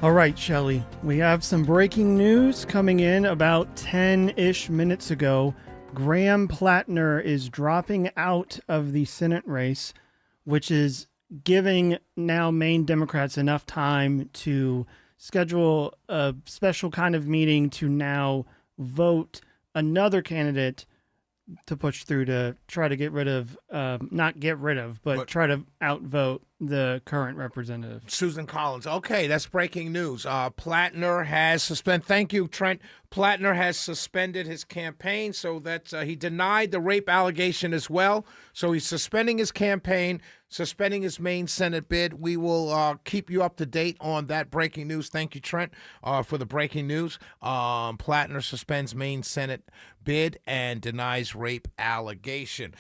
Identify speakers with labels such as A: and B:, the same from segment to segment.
A: All right, Shelley, we have some breaking news coming in about 10-ish minutes ago. Graham Plattner is dropping out of the Senate race, which is giving now Maine Democrats enough time to schedule a special kind of meeting to now vote another candidate to push through to try to get rid of, not get rid of, but try to outvote the current representative.
B: Susan Collins. Okay, that's breaking news. Plattner has suspended. Thank you, Trent. Plattner has suspended his campaign, so that he denied the rape allegation as well. So he's suspending his campaign, suspending his Maine Senate bid. We will keep you up to date on that breaking news. Thank you, Trent, for the breaking news. Plattner suspends Maine Senate bid and denies rape allegation.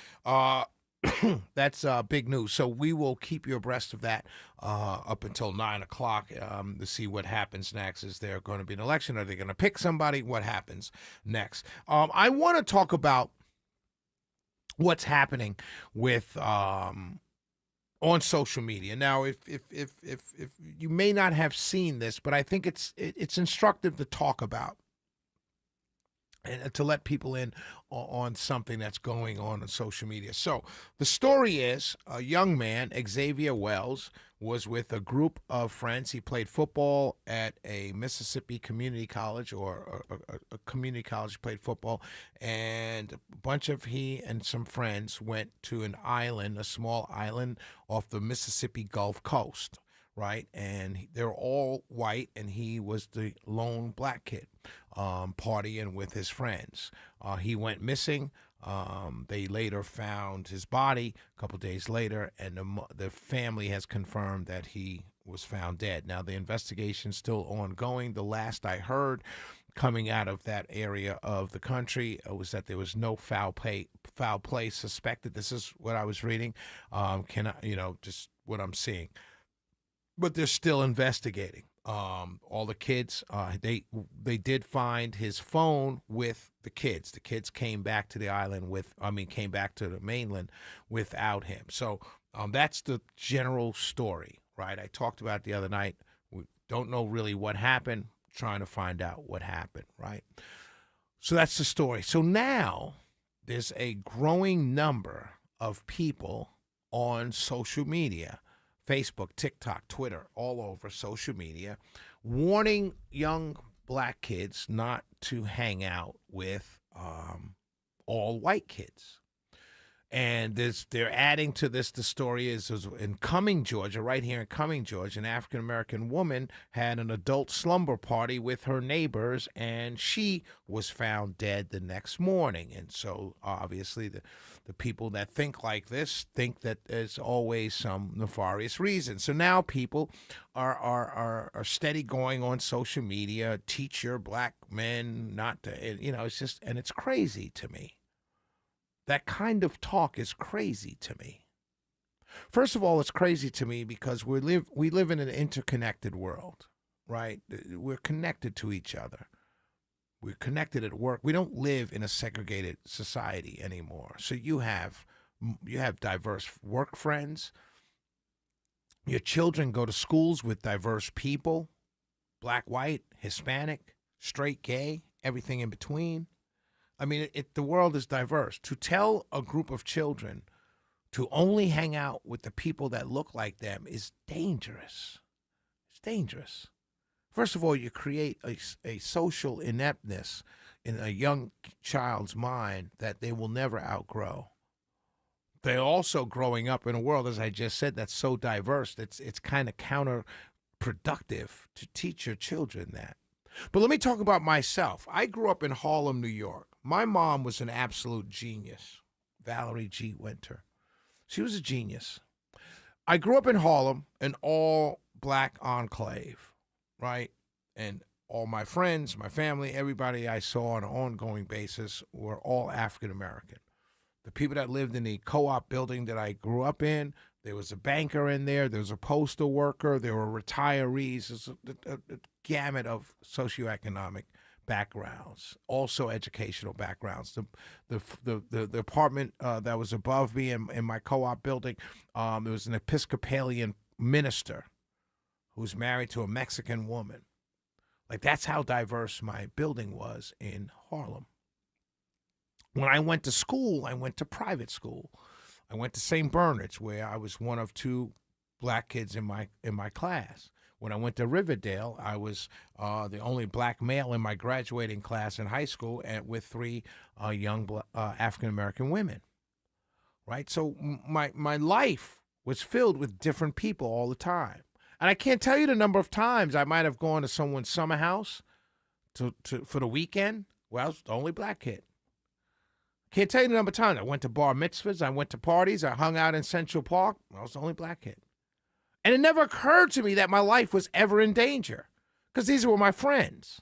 B: That's big news. So we will keep you abreast of that up until 9 o'clock to see what happens next. Is there going to be an election? Are they going to pick somebody? What happens next? I want to talk about what's happening with on social media. Now, if you may not have seen this, but I think it's instructive to talk about and to let people in on something that's going on social media. So the story is a young man, Xavier Wells, was with a group of friends. He played football at a Mississippi community college or a community college, played football, and a bunch of he and some friends went to an island, a small island off the Mississippi Gulf Coast, right? And they're all white, and he was the lone black kid partying with his friends. He went missing. They later found his body a couple days later, and the family has confirmed that he was found dead. Now, the investigation's still ongoing. The last I heard coming out of that area of the country was that there was no foul play suspected. This is what I was reading. Just what I'm seeing. But they're still investigating. All the kids, they did find his phone with the kids. The kids came back to the island came back to the mainland without him. So that's the general story, right? I talked about it the other night. We don't know really what happened, trying to find out what happened, right? So that's the story. So now there's a growing number of people on social media, Facebook, TikTok, Twitter, all over social media, warning young black kids not to hang out with all white kids. And they're adding to this. The story is in Cumming, Georgia, right here in Cumming, Georgia, an African-American woman had an adult slumber party with her neighbors, and she was found dead the next morning. And so obviously the people that think like this think that there's always some nefarious reason. So now people are steady going on social media, teach your black men not to, it's just, and it's crazy to me. That kind of talk is crazy to me. First of all, it's crazy to me because we live in an interconnected world, right? We're connected to each other. We're connected at work. We don't live in a segregated society anymore. So you have diverse work friends. Your children go to schools with diverse people, black, white, Hispanic, straight, gay, everything in between. I mean, the world is diverse. To tell a group of children to only hang out with the people that look like them is dangerous. It's dangerous. First of all, you create a social ineptness in a young child's mind that they will never outgrow. They're also growing up in a world, as I just said, that's so diverse. It's kind of counterproductive to teach your children that. But let me talk about myself. I grew up in Harlem, New York. My mom was an absolute genius, Valerie G. Winter. She was a genius. I grew up in Harlem, an all-black enclave, right? And all my friends, my family, everybody I saw on an ongoing basis were all African-American. The people that lived in the co-op building that I grew up in, there was a banker in there, there was a postal worker, there were retirees. There's a gamut of socioeconomic backgrounds, also educational backgrounds. The apartment that was above me in my co-op building, there was an Episcopalian minister who's married to a Mexican woman. Like, that's how diverse my building was in Harlem. When I went to school, I went to private school. I went to St. Bernard's, where I was one of 2 black kids in my class. When I went to Riverdale, I was the only black male in my graduating class in high school, and with 3 young African American women. Right, so my life was filled with different people all the time, and I can't tell you the number of times I might have gone to someone's summer house for the weekend. Well, I was the only black kid. Can't tell you the number of times I went to bar mitzvahs, I went to parties, I hung out in Central Park. I was the only black kid. And it never occurred to me that my life was ever in danger, because these were my friends.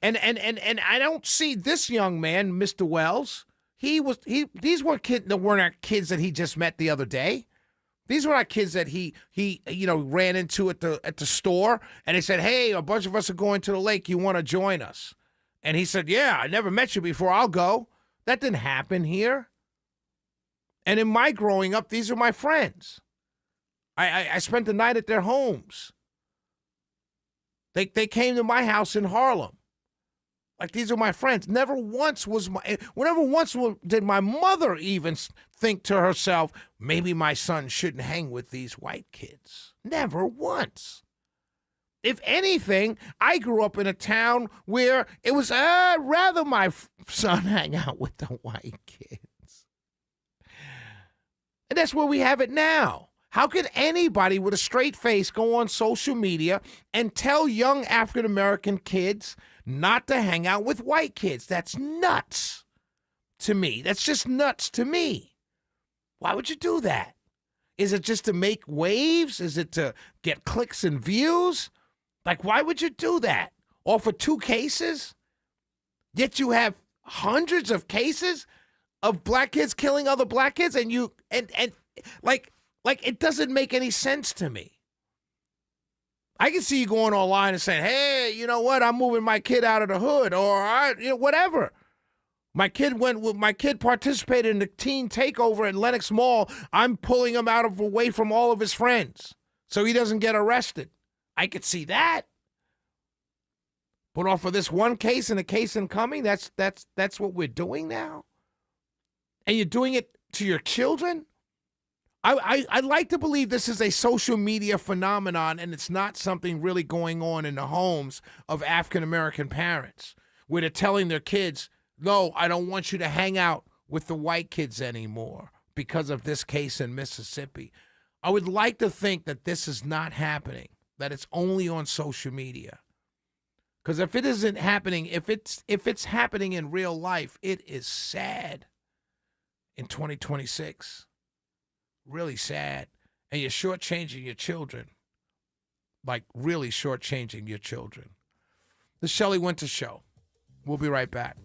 B: And I don't see this young man, Mr. Wells. These weren't kids that he just met the other day. These were not kids that he ran into at the store, and they said, "Hey, a bunch of us are going to the lake. You want to join us?" And he said, "Yeah, I never met you before. I'll go." That didn't happen here. And in my growing up, these are my friends. I spent the night at their homes. They came to my house in Harlem. Like, these are my friends. Never once did my mother even think to herself, maybe my son shouldn't hang with these white kids. Never once. If anything, I grew up in a town where it was, rather my son hang out with the white kids. And that's where we have it now. How could anybody with a straight face go on social media and tell young African-American kids not to hang out with white kids? That's nuts to me. That's just nuts to me. Why would you do that? Is it just to make waves? Is it to get clicks and views? Like, why would you do that? Or for 2 cases? Yet you have hundreds of cases of black kids killing other black kids, and it doesn't make any sense to me. I can see you going online and saying, "Hey, you know what? I'm moving my kid out of the hood," or whatever. My kid participated in the teen takeover at Lenox Mall. I'm pulling him away from all of his friends so he doesn't get arrested. I could see that. But off of this one case and a case incoming, that's what we're doing now? And you're doing it to your children? I'd like to believe this is a social media phenomenon, and it's not something really going on in the homes of African-American parents, where they're telling their kids, "No, I don't want you to hang out with the white kids anymore because of this case in Mississippi." I would like to think that this is not happening, that it's only on social media. Because if it isn't happening, if it's happening in real life, it is sad in 2026. Really sad. And you're shortchanging your children. Like, really shortchanging your children. The Shelley Winter Show. We'll be right back.